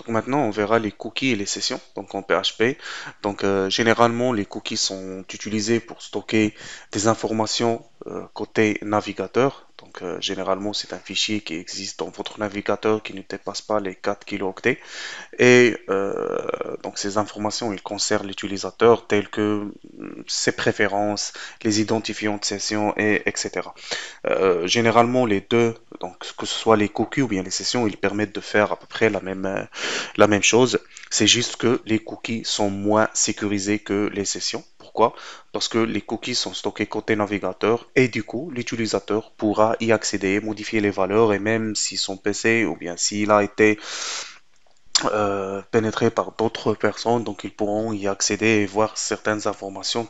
Donc maintenant, on verra les cookies et les sessions, donc en PHP. Donc généralement, les cookies sont utilisés pour stocker des informations côté navigateur. Donc généralement, c'est un fichier qui existe dans votre navigateur qui ne dépasse pas les 4 kilooctets. Et donc ces informations, ils concernent l'utilisateur telles que ses préférences, les identifiants de session et etc. Généralement, les deux, donc que ce soit les cookies ou bien les sessions, ils permettent de faire à peu près la même chose. C'est juste que les cookies sont moins sécurisés que les sessions. Pourquoi? Parce que les cookies sont stockés côté navigateur et du coup, l'utilisateur pourra y accéder, modifier les valeurs et même si son PC ou bien s'il a été pénétré par d'autres personnes, donc ils pourront y accéder et voir certaines informations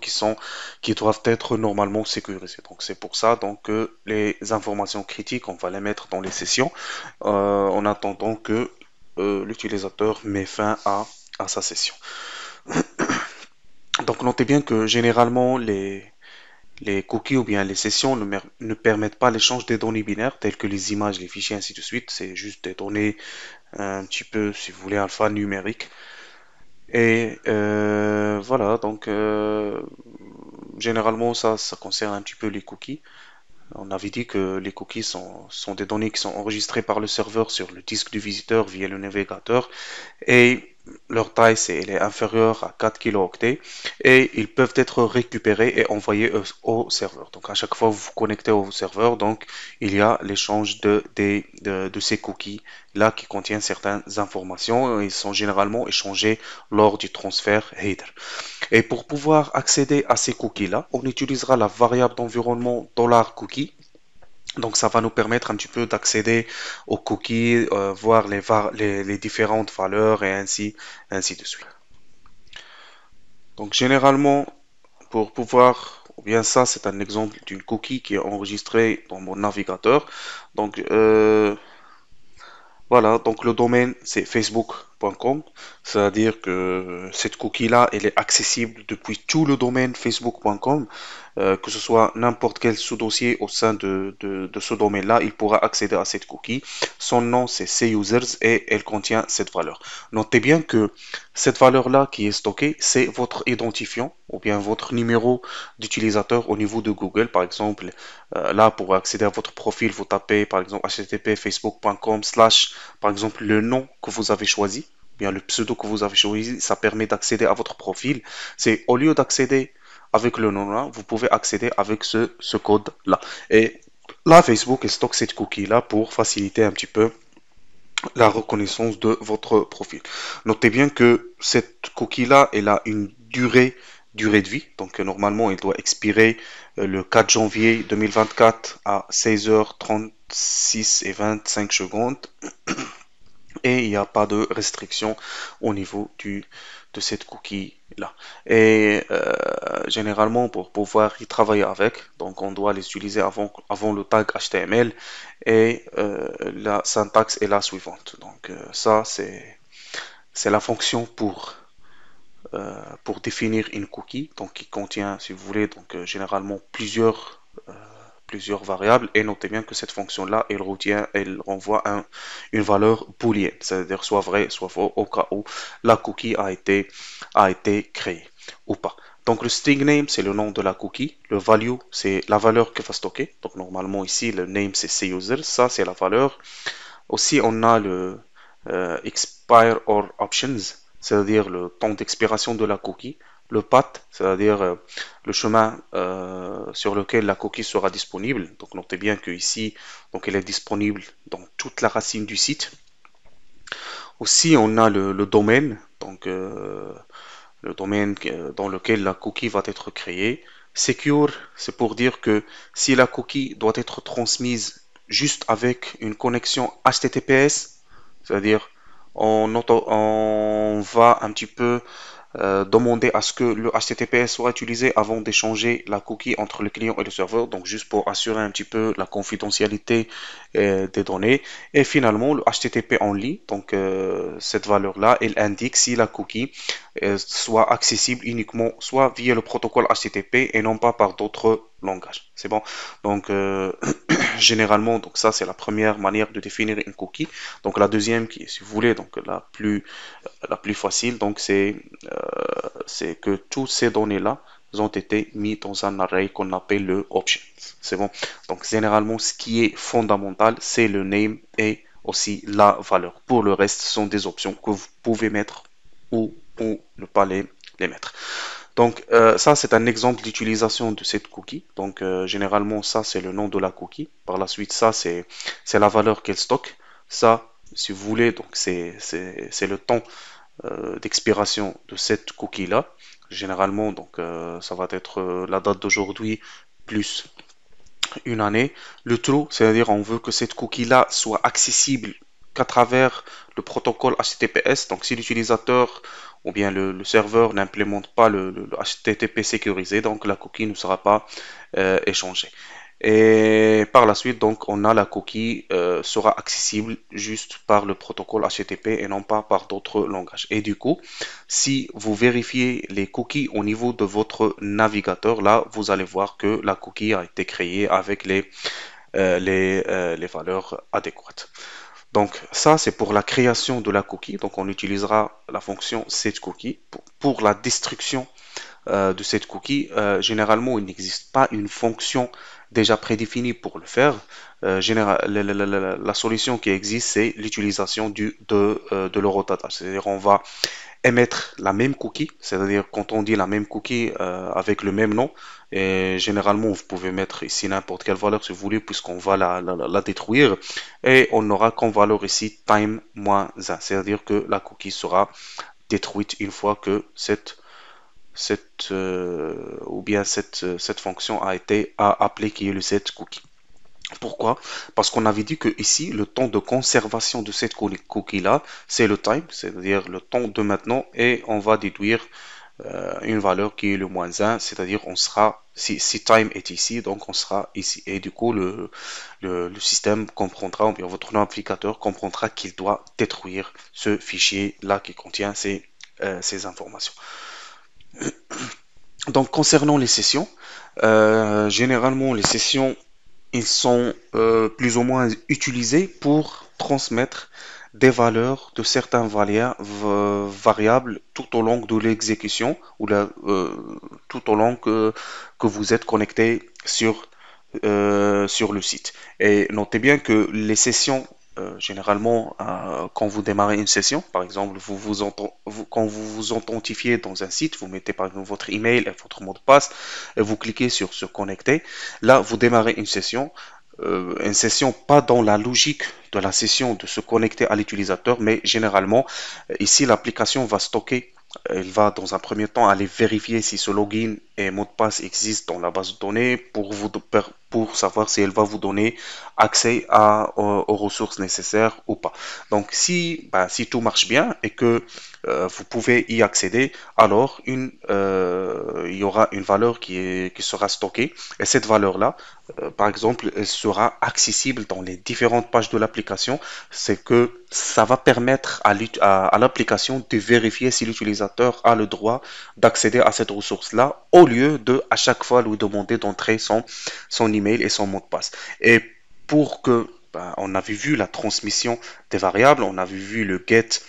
qui doivent être normalement sécurisées. Donc c'est pour ça donc que les informations critiques, on va les mettre dans les sessions en attendant que l'utilisateur met fin à sa session. Donc notez bien que généralement les cookies ou bien les sessions ne permettent pas l'échange des données binaires telles que les images, les fichiers, ainsi de suite. C'est juste des données un petit peu, si vous voulez, alphanumériques. Et voilà, donc généralement ça concerne un petit peu les cookies. On avait dit que les cookies sont des données qui sont enregistrées par le serveur sur le disque du visiteur via le navigateur et leur taille elle est inférieure à 4 kilooctets et ils peuvent être récupérés et envoyés au serveur. Donc à chaque fois que vous vous connectez au serveur, donc il y a l'échange de ces cookies là qui contiennent certaines informations. Ils sont généralement échangés lors du transfert header. Et pour pouvoir accéder à ces cookies-là, on utilisera la variable d'environnement $cookie. Donc ça va nous permettre un petit peu d'accéder aux cookies, voir les différentes valeurs et ainsi de suite. Donc généralement, pour pouvoir, ou bien ça c'est un exemple d'une cookie qui est enregistrée dans mon navigateur. Donc voilà, donc le domaine c'est facebook.com, c'est-à-dire que cette cookie-là, elle est accessible depuis tout le domaine facebook.com, que ce soit n'importe quel sous-dossier au sein de ce domaine-là, il pourra accéder à cette cookie. Son nom c'est users et elle contient cette valeur. Notez bien que cette valeur-là qui est stockée, c'est votre identifiant ou bien votre numéro d'utilisateur au niveau de Google. Par exemple, là, pour accéder à votre profil, vous tapez par exemple http facebook.com/ par exemple le nom que vous avez choisi, bien le pseudo que vous avez choisi, ça permet d'accéder à votre profil. C'est au lieu d'accéder avec le nom là, vous pouvez accéder avec ce code là. Et là, Facebook stocke cette cookie là pour faciliter un petit peu la reconnaissance de votre profil. Notez bien que cette cookie-là, elle a une durée de vie. Donc normalement, elle doit expirer le 4 janvier 2024 à 16h36 et 25 secondes. Et il n'y a pas de restriction au niveau de cette cookie-là. Et généralement, pour pouvoir y travailler avec, donc on doit les utiliser avant le tag HTML et la syntaxe est la suivante. Donc ça, c'est la fonction pour définir une cookie, donc qui contient, si vous voulez, donc généralement plusieurs variables et notez bien que cette fonction-là, elle renvoie une valeur booléenne, c'est-à-dire soit vrai, soit faux, au cas où la cookie a été créée ou pas. Donc le string name, c'est le nom de la cookie, le value, c'est la valeur que va stocker. Donc normalement ici, le name, c'est user, ça c'est la valeur. Aussi, on a le expire or options, c'est-à-dire le temps d'expiration de la cookie, le path, c'est-à-dire le chemin sur lequel la cookie sera disponible. Donc notez bien que ici, donc elle est disponible dans toute la racine du site. Aussi, on a le domaine, donc le domaine dans lequel la cookie va être créée. Secure, c'est pour dire que si la cookie doit être transmise juste avec une connexion HTTPS, c'est-à-dire on va un petit peu demander à ce que le HTTPS soit utilisé avant d'échanger la cookie entre le client et le serveur, donc juste pour assurer un petit peu la confidentialité des données. Et finalement, le HTTP only, donc cette valeur-là, elle indique si la cookie soit accessible uniquement soit via le protocole HTTP et non pas par d'autres langages. C'est bon. Donc généralement, donc ça c'est la première manière de définir une cookie. Donc la deuxième qui est, si vous voulez, donc la plus facile, donc c'est que tous ces données-là ont été mis dans un array qu'on appelle le options. C'est bon. Donc généralement, ce qui est fondamental, c'est le name et aussi la valeur. Pour le reste, ce sont des options que vous pouvez mettre ou ne pas les mettre. Donc ça, c'est un exemple d'utilisation de cette cookie. Donc généralement, ça, c'est le nom de la cookie. Par la suite, ça, c'est la valeur qu'elle stocke. Ça, si vous voulez, donc c'est le temps d'expiration de cette cookie-là. Généralement, donc ça va être la date d'aujourd'hui plus une année. Le true, c'est-à-dire on veut que cette cookie-là soit accessible qu'à travers le protocole HTTPS. Donc si l'utilisateur ou bien le serveur n'implémente pas le HTTP sécurisé, donc la cookie ne sera pas échangée. Et par la suite, donc, on a la cookie sera accessible juste par le protocole HTTP et non pas par d'autres langages. Et du coup, si vous vérifiez les cookies au niveau de votre navigateur, là, vous allez voir que la cookie a été créée avec les valeurs adéquates. Donc ça, c'est pour la création de la cookie. Donc on utilisera la fonction setCookie. Pour la destruction de cette cookie, généralement, il n'existe pas une fonction déjà prédéfinie pour le faire. La solution qui existe, c'est l'utilisation de l'eurodata. C'est-à-dire, on va émettre la même cookie, c'est-à-dire quand on dit la même cookie avec le même nom, et généralement vous pouvez mettre ici n'importe quelle valeur si vous voulez, puisqu'on va la détruire, et on aura comme valeur ici time-1, c'est-à-dire que la cookie sera détruite une fois que cette fonction a été appelée, qui est le set cookie. Pourquoi? Parce qu'on avait dit que ici, le temps de conservation de cette cookie-là, c'est le time, c'est-à-dire le temps de maintenant, et on va déduire une valeur qui est le -1, c'est-à-dire on sera, si time est ici, donc on sera ici. Et du coup, le système comprendra, ou bien votre navigateur comprendra qu'il doit détruire ce fichier-là qui contient ces informations. Donc concernant les sessions, généralement les sessions ils sont plus ou moins utilisés pour transmettre des valeurs de certains variables tout au long de l'exécution ou tout au long que vous êtes connecté sur le site. Et notez bien que les sessions, généralement, quand vous démarrez une session, par exemple, quand vous vous authentifiez dans un site, vous mettez par exemple votre email et votre mot de passe, et vous cliquez sur se connecter. Là, vous démarrez une session pas dans la logique de la session de se connecter à l'utilisateur, mais généralement, ici, l'application va stocker. Elle va dans un premier temps aller vérifier si ce login et mot de passe existent dans la base de données pour savoir si elle va vous donner accès aux ressources nécessaires ou pas. Donc si tout marche bien et que vous pouvez y accéder, alors il y aura une valeur qui sera stockée, et cette valeur-là, par exemple, elle sera accessible dans les différentes pages de l'application. C'est que ça va permettre à l'application de vérifier si l'utilisateur a le droit d'accéder à cette ressource-là, au lieu de à chaque fois lui demander d'entrer son email et son mot de passe. Et pour que on avait vu la transmission des variables, on avait vu le get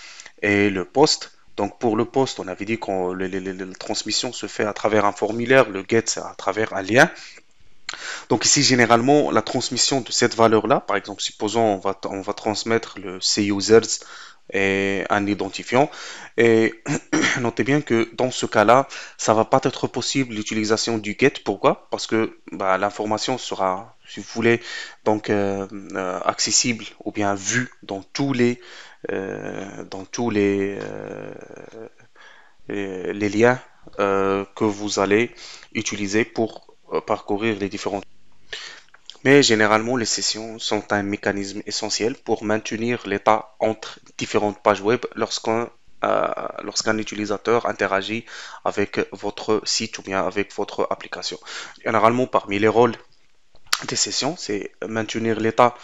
et le post. Donc pour le post, on avait dit que la transmission se fait à travers un formulaire, le get c'est à travers un lien. Donc ici, généralement, la transmission de cette valeur-là, par exemple, supposons on va transmettre le C-users et un identifiant. Et notez bien que dans ce cas-là, ça va pas être possible l'utilisation du get. Pourquoi? Parce que l'information sera, si vous voulez, donc accessible ou bien vue dans tous les liens que vous allez utiliser pour parcourir les différentes. Mais généralement, les sessions sont un mécanisme essentiel pour maintenir l'état entre différentes pages web lorsqu'un utilisateur interagit avec votre site ou bien avec votre application. Généralement, parmi les rôles des sessions, c'est maintenir l'état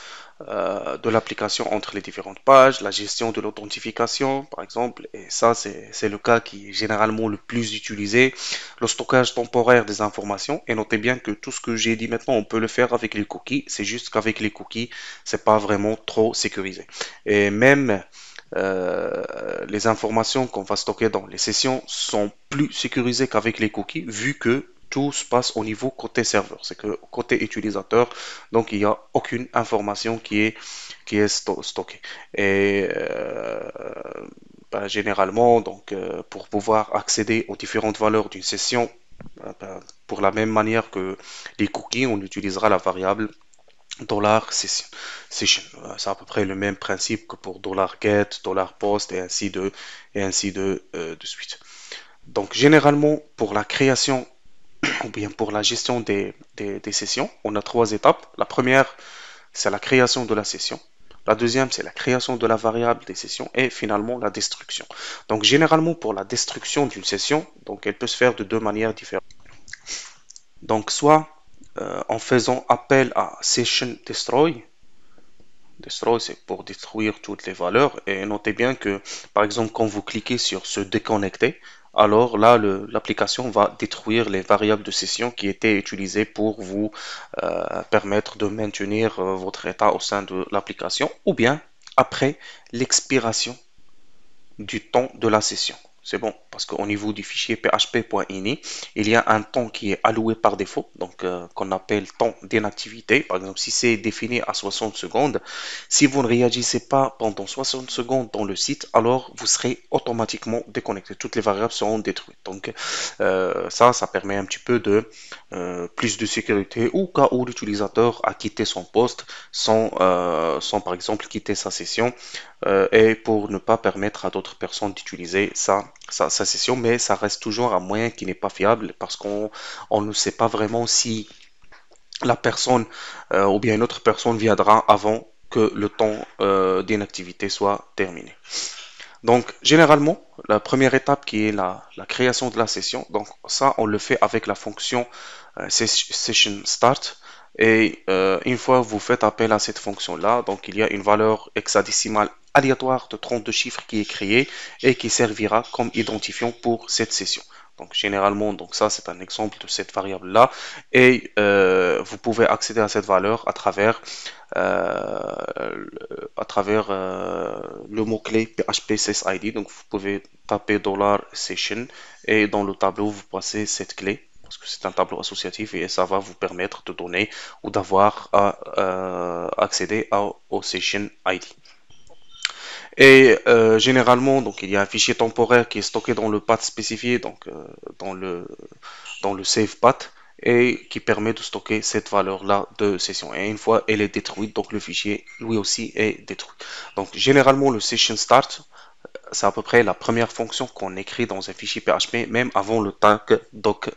de l'application entre les différentes pages, la gestion de l'authentification, par exemple, et ça, c'est le cas qui est généralement le plus utilisé, le stockage temporaire des informations, et notez bien que tout ce que j'ai dit maintenant, on peut le faire avec les cookies, c'est juste qu'avec les cookies, c'est pas vraiment trop sécurisé. Et même les informations qu'on va stocker dans les sessions sont plus sécurisées qu'avec les cookies, vu que tout se passe au niveau côté serveur. C'est que côté utilisateur, donc il n'y a aucune information qui est stockée. Et généralement, donc pour pouvoir accéder aux différentes valeurs d'une session, pour la même manière que les cookies, on utilisera la variable $session. C'est à peu près le même principe que pour $get, $post et ainsi de suite. Donc généralement pour la création ou bien pour la gestion des sessions, on a trois étapes. La première, c'est la création de la session. La deuxième, c'est la création de la variable des sessions et finalement la destruction. Donc généralement pour la destruction d'une session, donc elle peut se faire de deux manières différentes. Donc soit en faisant appel à session destroy. Destroy, c'est pour détruire toutes les valeurs. Et notez bien que, par exemple, quand vous cliquez sur se déconnecter, alors là, l'application va détruire les variables de session qui étaient utilisées pour vous permettre de maintenir votre état au sein de l'application, ou bien après l'expiration du temps de la session. C'est bon, parce qu'au niveau du fichier php.ini, il y a un temps qui est alloué par défaut, donc qu'on appelle temps d'inactivité. Par exemple, si c'est défini à 60 secondes, si vous ne réagissez pas pendant 60 secondes dans le site, alors vous serez automatiquement déconnecté. Toutes les variables seront détruites. Donc ça permet un petit peu de plus de sécurité au cas où l'utilisateur a quitté son poste sans par exemple quitter sa session et pour ne pas permettre à d'autres personnes d'utiliser sa session, mais ça reste toujours un moyen qui n'est pas fiable parce qu'on ne sait pas vraiment si la personne ou bien une autre personne viendra avant que le temps d'inactivité soit terminé. Donc, généralement, la première étape qui est la création de la session, donc ça, on le fait avec la fonction session start. Et une fois que vous faites appel à cette fonction-là, donc il y a une valeur hexadécimale aléatoire de 32 chiffres qui est créée et qui servira comme identifiant pour cette session. Donc généralement, donc ça c'est un exemple de cette variable-là et vous pouvez accéder à cette valeur le mot-clé PHP SysID. Donc vous pouvez taper $session et dans le tableau vous passez cette clé parce que c'est un tableau associatif et ça va vous permettre de donner ou d'avoir accéder au session ID. Et généralement, donc il y a un fichier temporaire qui est stocké dans le path spécifié, donc dans le save path, et qui permet de stocker cette valeur-là de session. Et une fois elle est détruite, donc le fichier lui aussi est détruit. Donc généralement le session start, c'est à peu près la première fonction qu'on écrit dans un fichier PHP, même avant le tag doctype.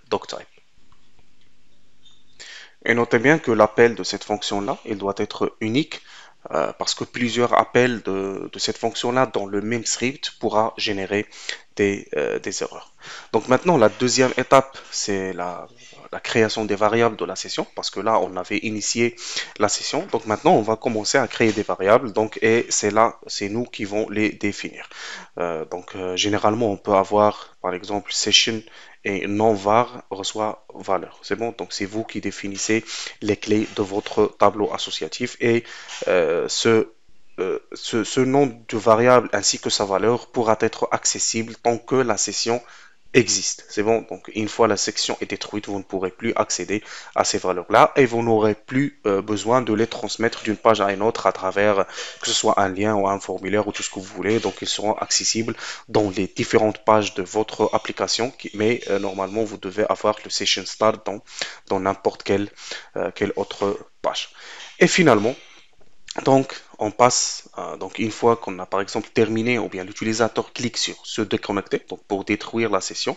Et notez bien que l'appel de cette fonction-là, il doit être unique parce que plusieurs appels de cette fonction-là dans le même script pourra générer des erreurs. Donc maintenant, la deuxième étape, c'est la création des variables de la session, parce que là, on avait initié la session. Donc maintenant, on va commencer à créer des variables, donc, et c'est là, c'est nous qui vont les définir. Généralement, on peut avoir, par exemple, session et non-var reçoit valeur. C'est bon, donc c'est vous qui définissez les clés de votre tableau associatif et ce nom de variable ainsi que sa valeur pourra être accessible tant que la session existe. C'est bon, donc une fois la section est détruite, vous ne pourrez plus accéder à ces valeurs-là et vous n'aurez plus besoin de les transmettre d'une page à une autre à travers que ce soit un lien ou un formulaire ou tout ce que vous voulez. Donc ils seront accessibles dans les différentes pages de votre application, mais normalement vous devez avoir le session start dans n'importe quelle autre page. Et finalement, donc, on passe, donc une fois qu'on a par exemple terminé, ou bien l'utilisateur clique sur se déconnecter, donc pour détruire la session,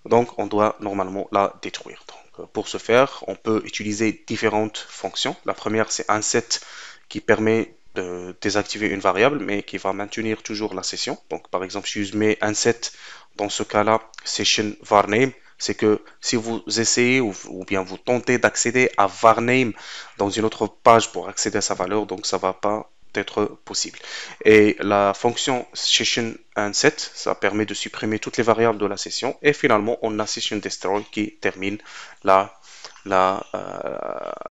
donc on doit normalement la détruire. Donc, pour ce faire, on peut utiliser différentes fonctions. La première, c'est un set qui permet de désactiver une variable, mais qui va maintenir toujours la session. Donc, par exemple, si je mets un set, dans ce cas-là, session varName, c'est que si vous essayez ou bien vous tentez d'accéder à varname dans une autre page pour accéder à sa valeur, donc ça va pas être possible. Et la fonction session unset, ça permet de supprimer toutes les variables de la session. Et finalement, on a session destroy qui termine la, la,